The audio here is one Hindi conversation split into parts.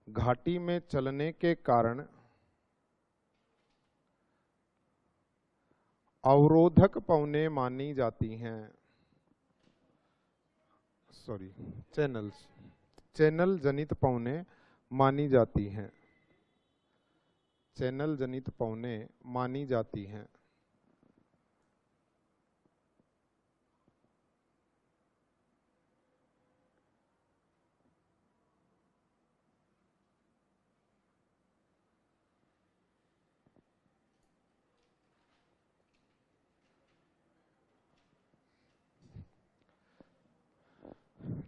घाटी में चलने के कारण अवरोधक पवनें मानी जाती हैं। सॉरी, चैनल जनित पवनें मानी जाती हैं। चैनल जनित पवनें मानी जाती हैं।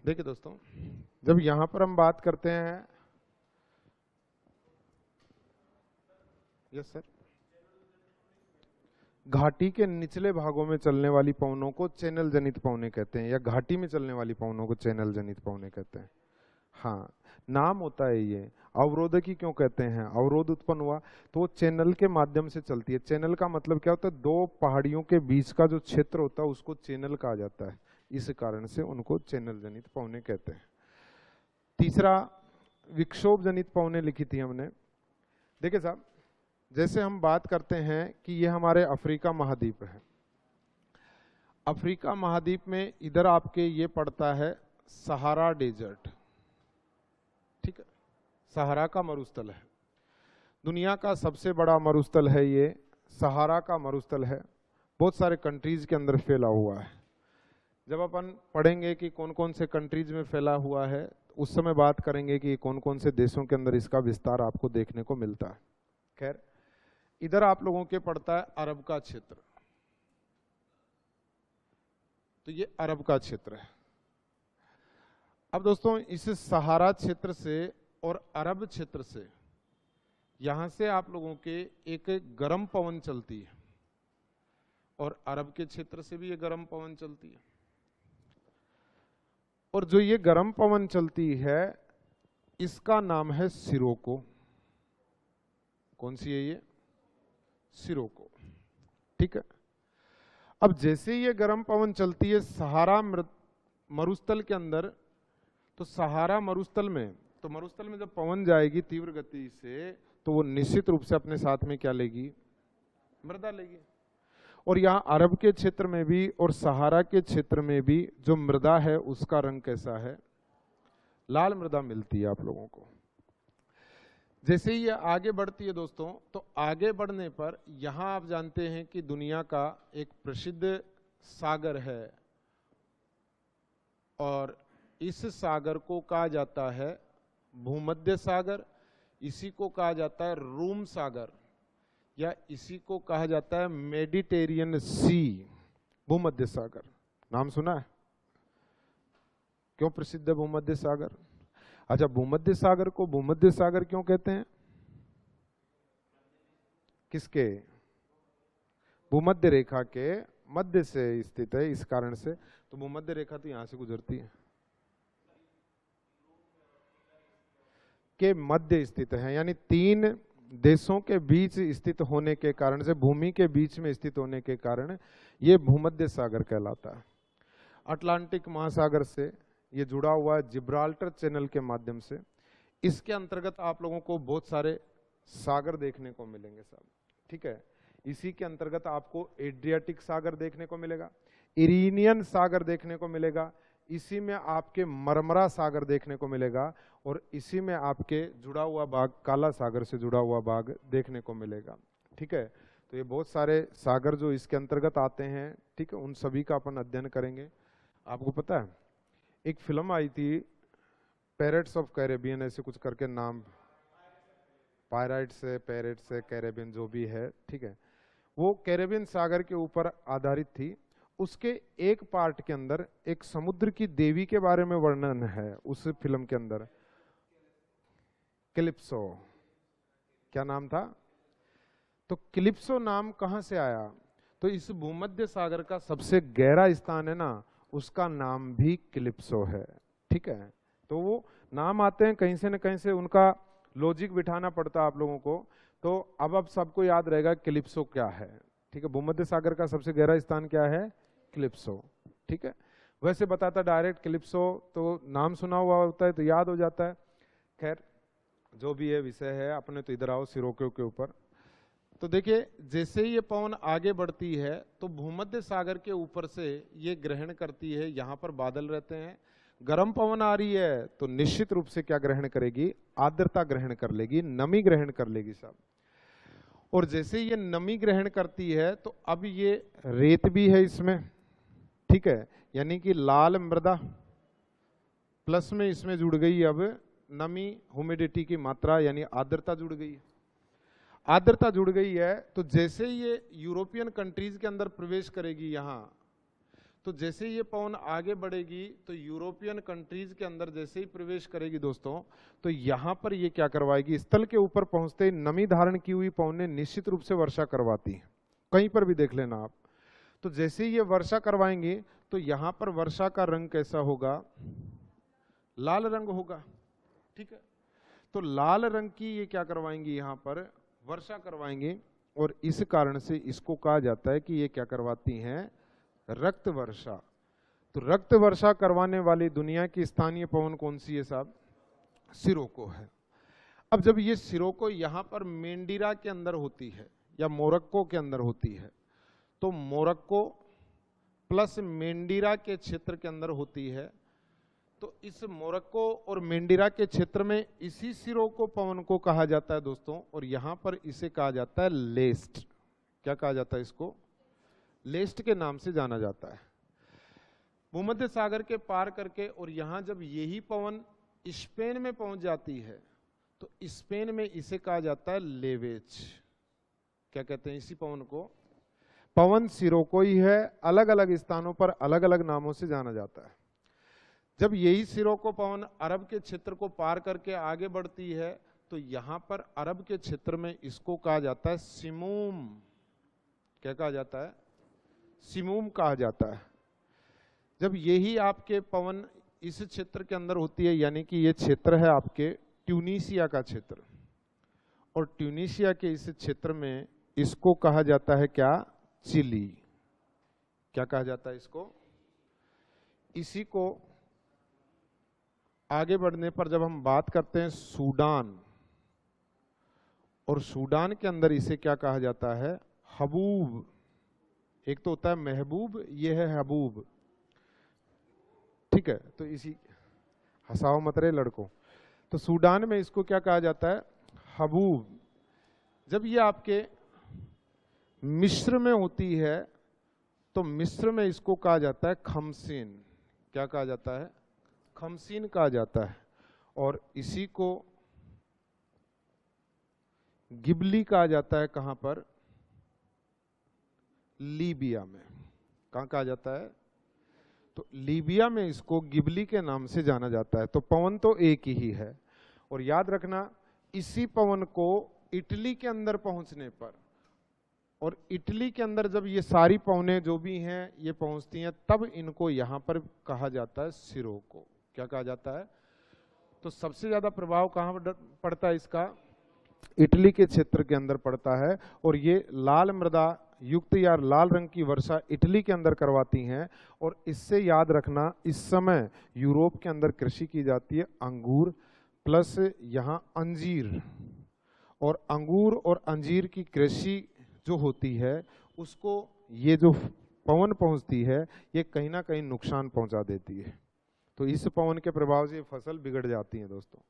देखिए दोस्तों, जब यहां पर हम बात करते हैं, यस सर, घाटी के निचले भागों में चलने वाली पवनों को चैनल जनित पवनें कहते हैं, या घाटी में चलने वाली पवनों को चैनल जनित पवनें कहते हैं। हाँ, नाम होता है ये। अवरोधकी क्यों कहते हैं? अवरोध उत्पन्न हुआ तो वो चैनल के माध्यम से चलती है। चैनल का मतलब क्या होता है? दो पहाड़ियों के बीच का जो क्षेत्र होता है उसको चैनल कहा जाता है। इस कारण से उनको चैनल जनित पवनें कहते हैं। तीसरा, विक्षोभ जनित पवनें लिखी थी हमने। देखिए साहब, जैसे हम बात करते हैं कि ये हमारे अफ्रीका महाद्वीप है। अफ्रीका महाद्वीप में इधर आपके ये पड़ता है सहारा डेजर्ट, ठीक है, सहारा का मरुस्थल है। दुनिया का सबसे बड़ा मरुस्थल है ये, सहारा का मरुस्थल है। बहुत सारे कंट्रीज के अंदर फैला हुआ है। जब अपन पढ़ेंगे कि कौन कौन से कंट्रीज में फैला हुआ है, उस समय बात करेंगे कि कौन कौन से देशों के अंदर इसका विस्तार आपको देखने को मिलता है। खैर, इधर आप लोगों के पड़ता है अरब का क्षेत्र, तो ये अरब का क्षेत्र है। अब दोस्तों, इस सहारा क्षेत्र से और अरब क्षेत्र से, यहां से आप लोगों के एक गर्म पवन चलती है, और अरब के क्षेत्र से भी ये गर्म पवन चलती है। और जो ये गर्म पवन चलती है, इसका नाम है सिरोको। कौन सी है ये? सिरोको, ठीक है। अब जैसे ये गर्म पवन चलती है सहारा मरुस्थल के अंदर, तो सहारा मरुस्थल में, तो मरुस्थल में जब पवन जाएगी तीव्र गति से, तो वो निश्चित रूप से अपने साथ में क्या लेगी? मृदा लेगी। और यहाँ अरब के क्षेत्र में भी और सहारा के क्षेत्र में भी जो मृदा है उसका रंग कैसा है? लाल मृदा मिलती है आप लोगों को। जैसे ही ये आगे बढ़ती है दोस्तों, तो आगे बढ़ने पर यहाँ आप जानते हैं कि दुनिया का एक प्रसिद्ध सागर है, और इस सागर को कहा जाता है भूमध्य सागर, इसी को कहा जाता है रूम सागर, या इसी को कहा जाता है मेडिटेरियन सी। भूमध्य सागर नाम सुना है? क्यों प्रसिद्ध है भूमध्य सागर? अच्छा, भूमध्य सागर को भूमध्य सागर क्यों कहते हैं? किसके? भूमध्य रेखा के मध्य से स्थित है, इस कारण से। तो भूमध्य रेखा तो यहां से गुजरती है, के मध्य स्थित है, यानी तीन देशों के बीच स्थित होने के कारण से, भूमि के बीच में स्थित होने के कारण ये भूमध्य सागर कहलाता है। अटलांटिक महासागर से ये जुड़ा हुआ है जिब्राल्टर चैनल के माध्यम से। इसके अंतर्गत आप लोगों को बहुत सारे सागर देखने को मिलेंगे साहब, ठीक है। इसी के अंतर्गत आपको एड्रियाटिक सागर देखने को मिलेगा, इरेनियन सागर देखने को मिलेगा, इसी में आपके मरमरा सागर देखने को मिलेगा, और इसी में आपके जुड़ा हुआ भाग काला सागर से जुड़ा हुआ भाग देखने को मिलेगा, ठीक है। तो ये बहुत सारे सागर जो इसके अंतर्गत आते हैं, ठीक है, उन सभी का अपन अध्ययन करेंगे। आपको पता है एक फिल्म आई थी पैरेट्स ऑफ कैरेबियन, ऐसे कुछ करके नाम, पायराइट्स है, पैरेट्स है, कैरेबियन जो भी है, ठीक है, वो कैरेबियन सागर के ऊपर आधारित थी। उसके एक पार्ट के अंदर एक समुद्र की देवी के बारे में वर्णन है उस फिल्म के अंदर, कैलिप्सो। क्या नाम था? तो कैलिप्सो नाम कहां से आया? तो इस भूमध्य सागर का सबसे गहरा स्थान है ना, उसका नाम भी कैलिप्सो है, ठीक है। तो वो नाम आते हैं कहीं से न कहीं से, उनका लॉजिक बिठाना पड़ता है आप लोगों को। तो अब सबको याद रहेगा कैलिप्सो क्या है, ठीक है। भूमध्य सागर का सबसे गहरा स्थान क्या है? कैलिप्सो, ठीक है। वैसे बताता डायरेक्ट कैलिप्सो, तो नाम सुना हुआ होता है तो याद हो जाता है। खैर, जो भी है विषय है, अपने तो इधर आओ सिरोको के ऊपर। तो देखिए जैसे ही ये पवन आगे बढ़ती है तो भूमध्य सागर के ऊपर से ये ग्रहण करती है, यहाँ पर बादल रहते हैं। गर्म पवन आ रही है तो निश्चित रूप से क्या ग्रहण करेगी, आर्द्रता ग्रहण कर लेगी, नमी ग्रहण कर लेगी सब। और जैसे ये नमी ग्रहण करती है तो अब ये रेत भी है इसमें, ठीक है, यानी कि लाल मृदा प्लस में इसमें जुड़ गई अब नमी, ह्यूमिडिटी की मात्रा यानी आर्द्रता जुड़ गई है। आर्द्रता जुड़ गई है तो जैसे ये यूरोपियन कंट्रीज के अंदर प्रवेश करेगी यहाँ, तो जैसे ये पवन आगे बढ़ेगी तो यूरोपियन कंट्रीज के अंदर जैसे ही प्रवेश करेगी दोस्तों, तो यहाँ पर ये क्या करवाएगी, स्थल के ऊपर पहुंचते ही नमी धारण की हुई पवनें निश्चित रूप से वर्षा करवाती है। कहीं पर भी देख लेना आप। तो जैसे ही ये वर्षा करवाएंगी तो यहाँ पर वर्षा का रंग कैसा होगा, लाल रंग होगा, ठीक है। तो लाल रंग की ये क्या करवाएंगी, यहाँ पर वर्षा करवाएंगे, और इस कारण से इसको कहा जाता है कि ये क्या करवाती हैं, रक्त वर्षा। तो रक्त वर्षा करवाने वाली दुनिया की स्थानीय पवन कौन सी है साहब, सिरोको है। अब जब ये सिरोको यहाँ पर मेंडिरा के अंदर होती है या मोरक्को के अंदर होती है, तो मोरक्को प्लस मेंडिरा के क्षेत्र के अंदर होती है, तो इस मोरक्को और मेंडिरा के क्षेत्र में इसी सिरोको पवन को कहा जाता है दोस्तों, और यहां पर इसे कहा जाता है लेस्ट। क्या कहा जाता है इसको, लेस्ट के नाम से जाना जाता है। भूमध्य सागर के पार करके और यहां जब यही पवन स्पेन में पहुंच जाती है तो स्पेन में इसे कहा जाता है लेवेज। क्या कहते हैं इसी पवन को, पवन सिरोको ही है, अलग अलग स्थानों पर अलग अलग नामों से जाना जाता है। जब यही सिरोको पवन अरब के क्षेत्र को पार करके आगे बढ़ती है तो यहां पर अरब के क्षेत्र में इसको कहा जाता है सिमूम। क्या कहा जाता है, सिमूम कहा जाता है। जब यही आपके पवन इस क्षेत्र के अंदर होती है, यानी कि ये क्षेत्र है आपके ट्यूनीशिया का क्षेत्र, और ट्यूनीशिया के इस क्षेत्र में इसको कहा जाता है क्या, चिली। क्या कहा जाता है इसको, इसी को आगे बढ़ने पर जब हम बात करते हैं सूडान, और सूडान के अंदर इसे क्या कहा जाता है, हबूब। एक तो होता है महबूब, ये है हबूब, ठीक है। तो इसी, हंसाओ मत रे लड़कों। तो सूडान में इसको क्या कहा जाता है, हबूब। जब ये आपके मिस्र में होती है तो मिस्र में इसको कहा जाता है खमसीन। क्या कहा जाता है, खमसीन कहा जाता है। और इसी को गिबली कहा जाता है, कहां पर, लीबिया में। कहां कहा जाता है, तो लीबिया में इसको गिबली के नाम से जाना जाता है। तो पवन तो एक ही है, और याद रखना इसी पवन को इटली के अंदर पहुंचने पर, और इटली के अंदर जब ये सारी पवनें जो भी हैं ये पहुंचती हैं, तब इनको यहां पर कहा जाता है सिरोको। क्या कहा जाता है, तो सबसे ज्यादा प्रभाव कहां पड़ता है इसका, इटली के क्षेत्र के अंदर पड़ता है। और ये लाल मृदा युक्त या लाल रंग की वर्षा इटली के अंदर करवाती हैं। और इससे याद रखना, इस समय यूरोप के अंदर कृषि की जाती है अंगूर प्लस यहाँ अंजीर, और अंगूर और अंजीर की कृषि जो होती है उसको ये जो पवन पहुंचती है ये कहीं ना कहीं नुकसान पहुंचा देती है। तो इस पवन के प्रभाव से फसल बिगड़ जाती है दोस्तों।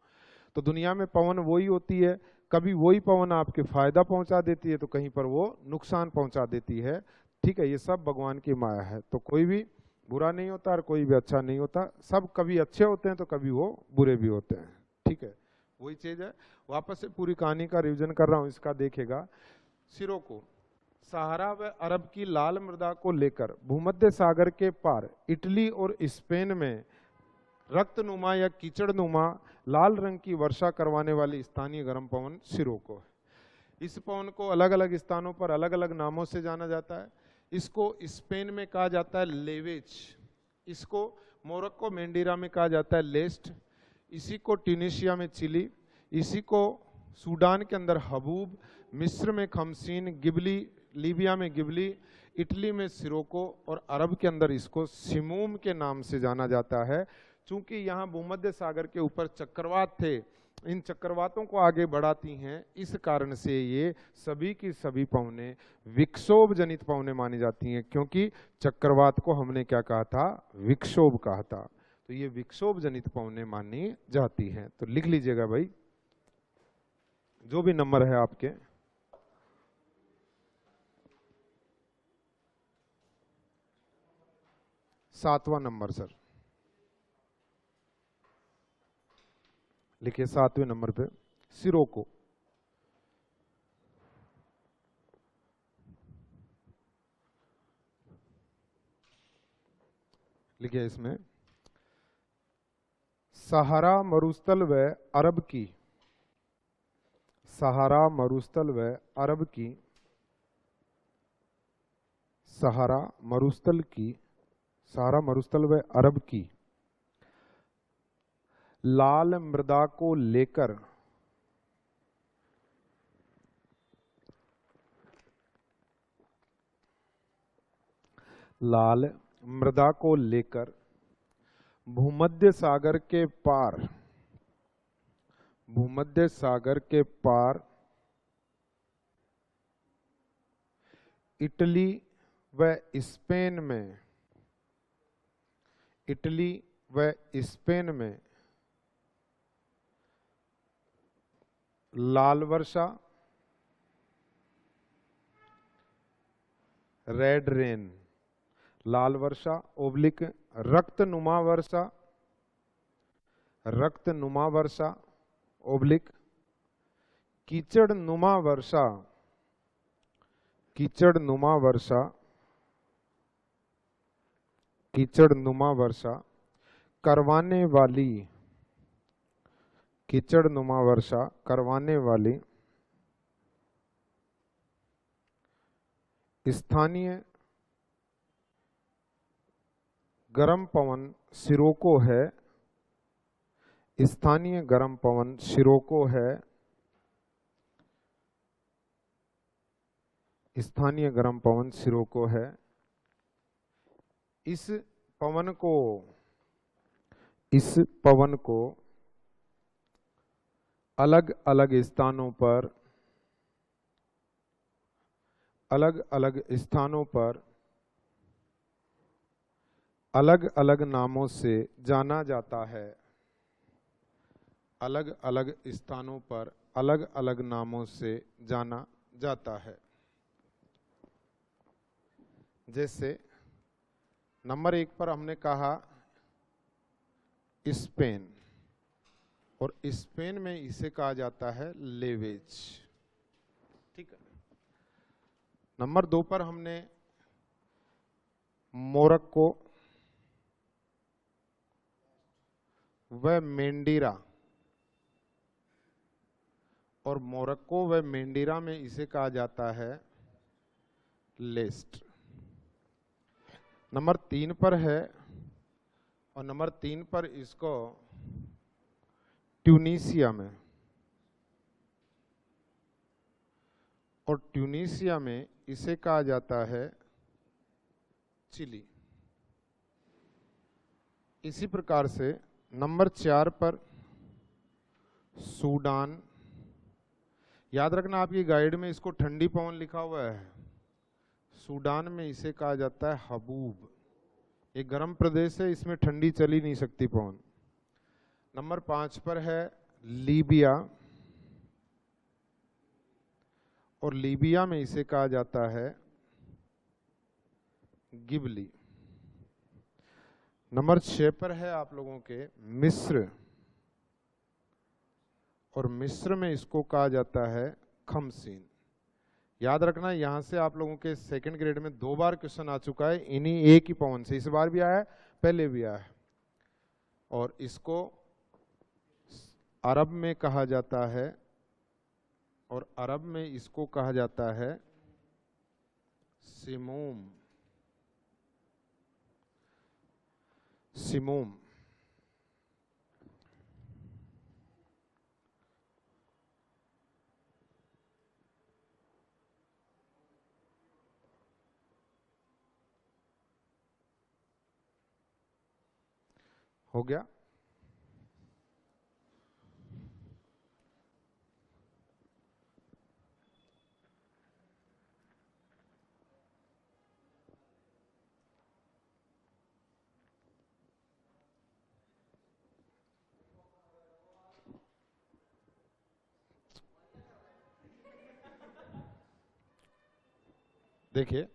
तो दुनिया में पवन वही होती है, कभी वही पवन आपके फायदा पहुंचा देती है तो कहीं पर वो नुकसान पहुंचा देती है, ठीक है। ये सब भगवान की माया है। तो कोई भी बुरा नहीं होता और कोई भी अच्छा नहीं होता, सब कभी अच्छे होते हैं तो कभी वो बुरे भी होते हैं, ठीक है। वही चीज है। वापस से पूरी कहानी का रिवीजन कर रहा हूं, इसका देखेगा। सिरोको सहारा व अरब की लाल मृदा को लेकर भूमध्य सागर के पार इटली और स्पेन में रक्तनुमा या कीचड़नुमा लाल रंग की वर्षा करवाने वाली स्थानीय गर्म पवन सिरोको है। इस पवन को अलग अलग स्थानों पर अलग अलग नामों से जाना जाता है। इसको स्पेन में कहा जाता है लेवेज, इसको मोरक्को मेंडिरा में कहा जाता है लेस्ट, इसी को ट्यूनीशिया में चिली, इसी को सूडान के अंदर हबूब, मिस्र में खमसीन, गिबली, लीबिया में गिबली, इटली में सिरोको, और अरब के अंदर इसको सिमूम के नाम से जाना जाता है। चूंकि यहाँ भूमध्य सागर के ऊपर चक्रवात थे इन चक्रवातों को आगे बढ़ाती हैं। इस कारण से ये सभी की सभी पवनें विक्षोभ जनित पवनें मानी जाती हैं, क्योंकि चक्रवात को हमने क्या कहा था, विक्षोभ कहा था। तो ये विक्षोभ जनित पवनें मानी जाती हैं। तो लिख लीजिएगा भाई, जो भी नंबर है आपके। सातवां नंबर सर, लिखिए 7वें नंबर पे सिरोको। लिखिए इसमें सहारा मरुस्थल व अरब की, सहारा मरुस्थल व अरब की, सहारा मरुस्थल की, सहारा मरुस्थल व अरब की लाल मृदा को लेकर, लाल मृदा को लेकर भूमध्य सागर के पार, भूमध्य सागर के पार इटली व स्पेन में, इटली व स्पेन में लाल वर्षा, रेड रेन, लाल वर्षा ओब्लिक रक्तनुमा वर्षा, रक्तनुमा वर्षा ओब्लिक कीचड़ नुमा वर्षा, कीचड़ नुमा वर्षा, कीचड़ नुमा वर्षा करवाने वाली, कीचड़ नुमा वर्षा करवाने वाली स्थानीय गर्म पवन सिरोको है, स्थानीय गर्म पवन सिरोको है, स्थानीय गर्म पवन सिरोको है। इस पवन को, इस पवन को अलग अलग स्थानों पर, अलग अलग स्थानों पर अलग अलग नामों से जाना जाता है, अलग अलग स्थानों पर अलग अलग नामों से जाना जाता है। जैसे नंबर 1 पर हमने कहा स्पेन, और स्पेन में इसे कहा जाता है लेवेज, ठीक है। नंबर 2 पर हमने मोरक्को व मेंडीरा, और मोरक्को व मेंडीरा में इसे कहा जाता है लेस्ट। नंबर 3 पर है, और नंबर 3 पर इसको ट्यूनीसिया में, और ट्यूनीसिया में इसे कहा जाता है चिली। इसी प्रकार से नंबर 4 पर सूडान, याद रखना आपकी गाइड में इसको ठंडी पवन लिखा हुआ है, सूडान में इसे कहा जाता है हबूब। ये गर्म प्रदेश है, इसमें ठंडी चल ही नहीं सकती पवन। नंबर 5 पर है लीबिया, और लीबिया में इसे कहा जाता है गिबली। नंबर 6 पर है आप लोगों के मिस्र, और मिस्र में इसको कहा जाता है खमसीन। याद रखना, यहां से आप लोगों के सेकंड ग्रेड में 2 बार क्वेश्चन आ चुका है इन्हीं एक ही पवन से, इस बार भी आया है, पहले भी आया है। और इसको अरब में कहा जाता है, और अरब में इसको कहा जाता है सिमूम, सिमूम। हो गया। देखिए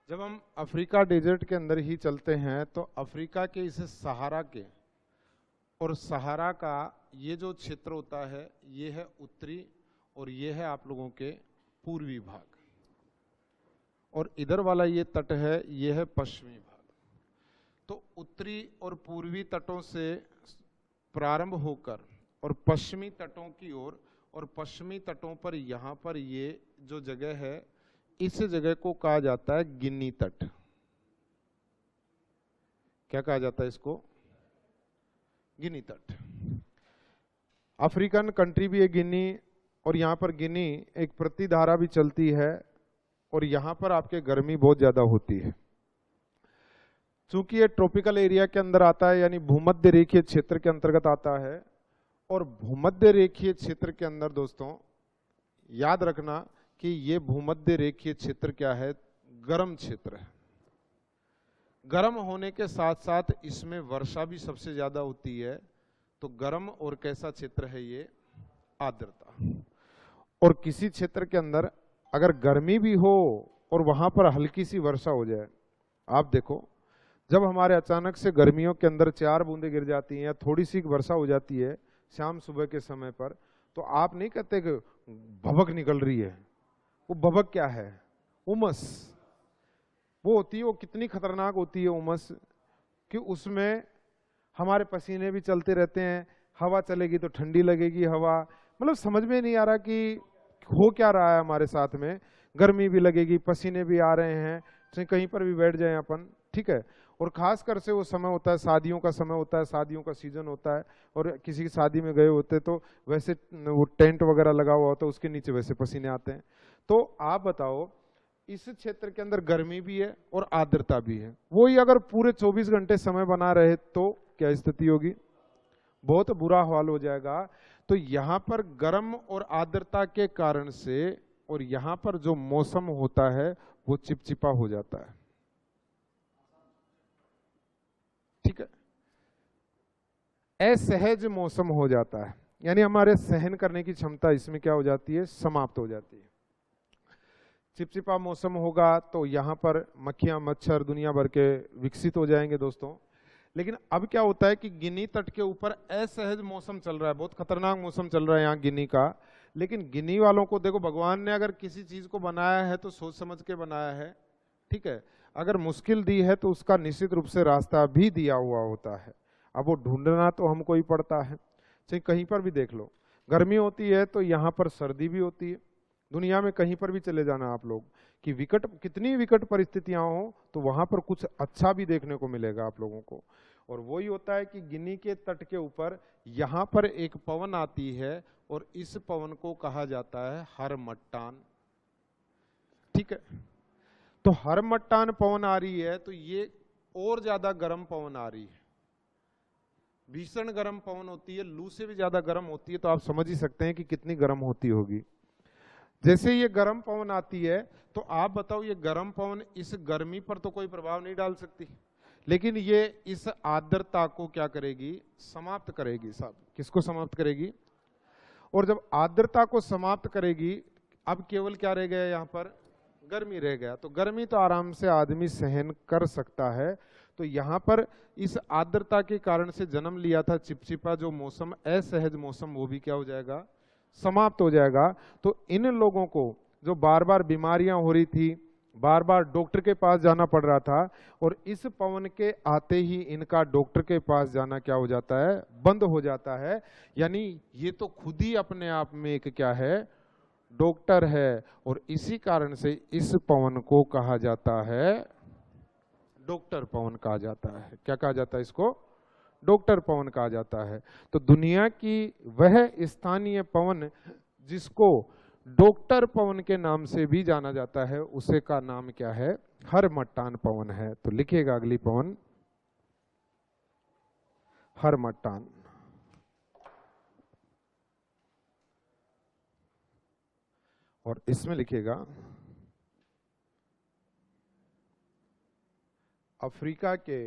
जब हम अफ्रीका डेजर्ट के अंदर ही चलते हैं तो अफ्रीका के इस सहारा के और सहारा का ये जो क्षेत्र होता है ये है उत्तरी और ये है आप लोगों के पूर्वी भाग, और इधर वाला ये तट है ये है पश्चिमी भाग। तो उत्तरी और पूर्वी तटों से प्रारंभ होकर और पश्चिमी तटों की ओर और पश्चिमी तटों पर यहाँ पर ये जो जगह है इस जगह को कहा जाता है गिनी तट। क्या कहा जाता है इसको? गिनी तट। अफ्रीकन कंट्री भी है गिनी, और यहाँ पर गिनी एक प्रतिधारा भी चलती है और यहाँ पर आपके गर्मी बहुत ज्यादा होती है। चूंकि ये ट्रॉपिकल एरिया के अंदर आता है यानी भूमध्य रेखीय क्षेत्र के अंतर्गत आता है, और भूमध्य रेखीय क्षेत्र के अंदर दोस्तों याद रखना कि ये भूमध्य रेखीय क्षेत्र क्या है? गर्म क्षेत्र है। गर्म होने के साथ साथ इसमें वर्षा भी सबसे ज्यादा होती है। तो गर्म और कैसा क्षेत्र है ये? आर्द्रता। और किसी क्षेत्र के अंदर अगर गर्मी भी हो और वहां पर हल्की सी वर्षा हो जाए, आप देखो जब हमारे अचानक से गर्मियों के अंदर 4 बूंदें गिर जाती हैं या थोड़ी सी वर्षा हो जाती है शाम सुबह के समय पर, तो आप नहीं कहते कि भभक निकल रही है। वो भभक क्या है? उमस। वो होती है, वो कितनी खतरनाक होती है उमस कि उसमें हमारे पसीने भी चलते रहते हैं। हवा चलेगी तो ठंडी लगेगी हवा, मतलब समझ में नहीं आ रहा कि हो क्या रहा है हमारे साथ में। गर्मी भी लगेगी, पसीने भी आ रहे हैं, चाहे कहीं पर भी बैठ जाएं अपन, ठीक है। और खास कर से वो समय होता है, शादियों का समय होता है, शादियों का सीजन होता है, और किसी की शादी में गए होते तो वैसे वो टेंट वगैरह लगा हुआ होता है, उसके नीचे वैसे पसीने आते हैं। तो आप बताओ इस क्षेत्र के अंदर गर्मी भी है और आर्द्रता भी है, वही अगर पूरे 24 घंटे समय बना रहे तो क्या स्थिति होगी? बहुत बुरा हाल हो जाएगा। तो यहाँ पर गर्म और आर्द्रता के कारण से और यहाँ पर जो मौसम होता है वो चिपचिपा हो जाता है, ठीक है। असहज मौसम हो जाता है, यानी हमारे सहन करने की क्षमता इसमें क्या हो जाती है? समाप्त हो जाती है। चिपचिपा मौसम होगा तो यहाँ पर मक्खियां मच्छर दुनिया भर के विकसित हो जाएंगे दोस्तों। लेकिन अब क्या होता है कि गिनी तट के ऊपर असहज मौसम चल रहा है, बहुत खतरनाक मौसम चल रहा है यहाँ गिनी का। लेकिन गिनी वालों को देखो, भगवान ने अगर किसी चीज को बनाया है तो सोच समझ के बनाया है, ठीक है। अगर मुश्किल दी है तो उसका निश्चित रूप से रास्ता भी दिया हुआ होता है। अब वो ढूंढना तो हमको ही पड़ता है। चाहे कहीं पर भी देख लो, गर्मी होती है तो यहाँ पर सर्दी भी होती है। दुनिया में कहीं पर भी चले जाना आप लोग कि कितनी विकट परिस्थितियां हो तो वहां पर कुछ अच्छा भी देखने को मिलेगा आप लोगों को। और वही होता है कि गिनी के तट के ऊपर यहाँ पर एक पवन आती है और इस पवन को कहा जाता है हरमट्टान, ठीक है। तो हरमट्टान पवन आ रही है तो ये और ज्यादा गर्म पवन आ रही है, भीषण गर्म पवन होती है, लू से भी ज्यादा गर्म होती है। तो आप समझ ही सकते हैं कि कितनी गर्म होती होगी। जैसे ये गर्म पवन आती है तो आप बताओ ये गर्म पवन इस गर्मी पर तो कोई प्रभाव नहीं डाल सकती, लेकिन ये इस आर्द्रता को क्या करेगी? समाप्त करेगी। साहब किसको समाप्त करेगी? और जब आर्द्रता को समाप्त करेगी, अब केवल क्या रह गया यहाँ पर? गर्मी रह गया। तो गर्मी तो आराम से आदमी सहन कर सकता है। तो यहाँ पर इस आर्द्रता के कारण से जन्म लिया था चिपचिपा जो मौसम, असहज मौसम, वो भी क्या हो जाएगा? समाप्त हो जाएगा। तो इन लोगों को जो बार बार बीमारियां हो रही थी, बार बार डॉक्टर के पास जाना पड़ रहा था, और इस पवन के आते ही इनका डॉक्टर के पास जाना क्या हो जाता है? बंद हो जाता है। यानी ये तो खुद ही अपने आप में एक क्या है? डॉक्टर है। और इसी कारण से इस पवन को कहा जाता है डॉक्टर पवन कहा जाता है। क्या कहा जाता है इसको? डॉक्टर पवन कहा जाता है। तो दुनिया की वह स्थानीय पवन जिसको डॉक्टर पवन के नाम से भी जाना जाता है, उसे का नाम क्या है? हरमट्टान पवन है। तो लिखिएगा अगली पवन हरमट्टान। और इसमें लिखेगा अफ्रीका के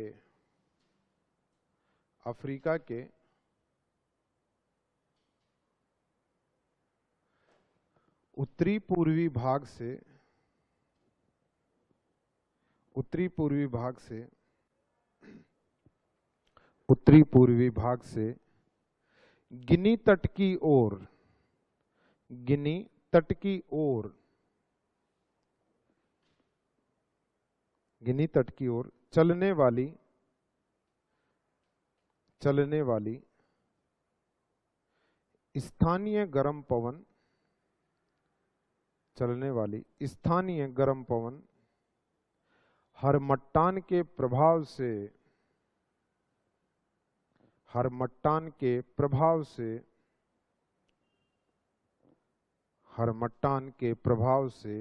उत्तरी पूर्वी भाग से गिनी तट की ओर चलने वाली स्थानीय गर्म पवन हरमट्टान के प्रभाव से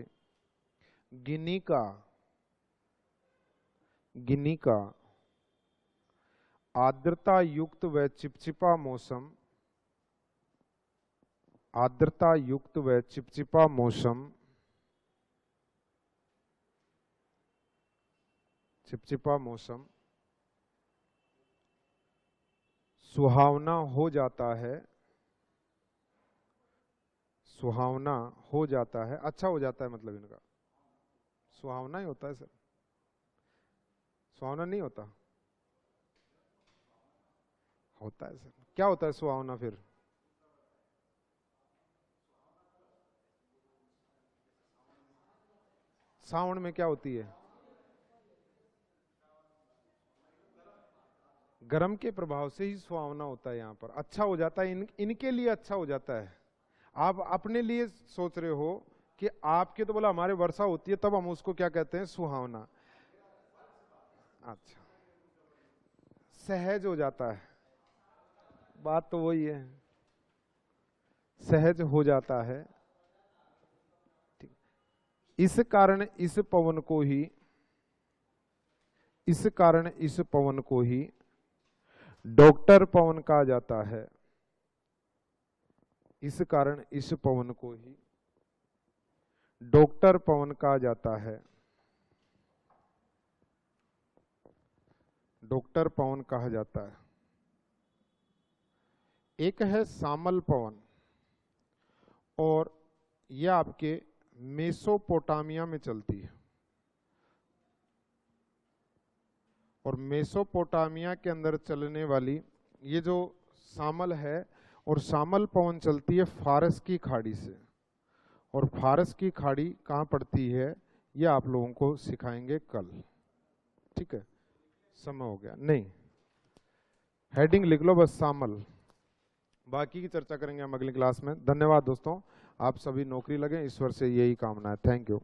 गिनी का आर्द्रता युक्त व चिपचिपा मौसम सुहावना हो जाता है, अच्छा हो जाता है। मतलब इनका सुहावना ही होता है सर, सुहावना नहीं होता है सर। क्या होता है सुहावना फिर? सावन में क्या होती है? गर्म के प्रभाव से ही सुहावना होता है। यहाँ पर अच्छा हो जाता है, इनके लिए अच्छा हो जाता है। आप अपने लिए सोच रहे हो कि आपके तो बोला हमारे वर्षा होती है तब हम उसको क्या कहते हैं? सुहावना। अच्छा, सहज हो जाता है, बात तो वही है, सहज हो जाता है। इस कारण इस पवन को ही डॉक्टर पवन कहा जाता है। इस कारण इस पवन को ही डॉक्टर पवन कहा जाता है। डॉक्टर पवन कहा जाता है। एक है सामल पवन, और यह आपके मेसोपोटामिया में चलती है। और मेसोपोटामिया के अंदर चलने वाली ये जो सामल है, और सामल पवन चलती है फारस की खाड़ी से। और फारस की खाड़ी कहाँ पड़ती है ये आप लोगों को सिखाएंगे कल। ठीक है, समय हो गया? नहीं, हेडिंग लिख लो बस, सामल। बाकी की चर्चा करेंगे हम अगली क्लास में। धन्यवाद दोस्तों, आप सभी नौकरी लगे, ईश्वर से यही कामना है। Thank you.